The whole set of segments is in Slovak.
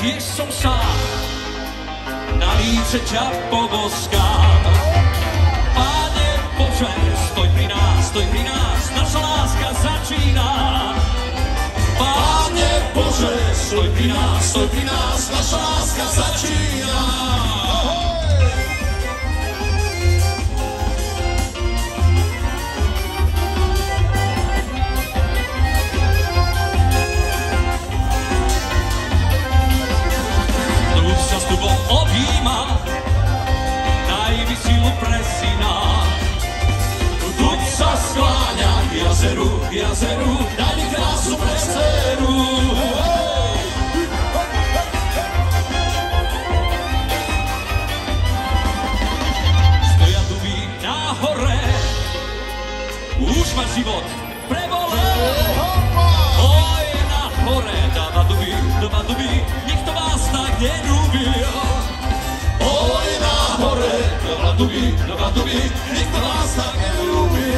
tiež som sám, na líce ťa poboskám. Páne Bože, stoj pri nás, naša láska začína. Páne Bože, stoj pri nás, naša láska začína. Ľud sa s tebou objíma, daj mi silu pre syna. Ľud sa skláňa k jazeru, daj mi krásu pre dceru. Stoja duby na hore, už ma život prebolel. Oj, na hore, dva duby, nikto vás tak neľúbil. Oj, na hore, dva duby, nikto vás tak neľúbil.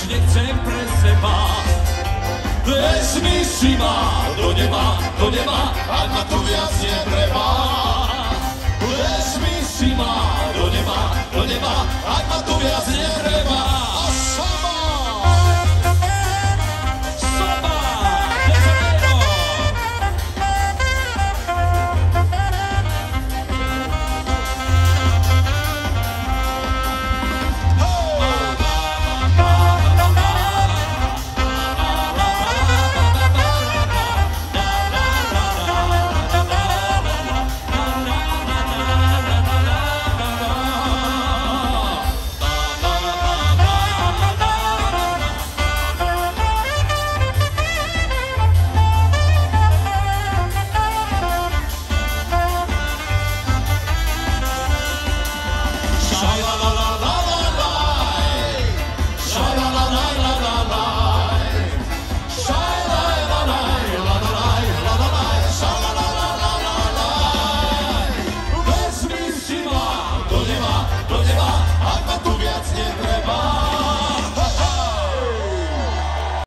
Nechcem pre seba. Vezmi si ma do neba, ak ma tu viac netreba. Vezmi si ma do neba, ak ma tu viac netreba.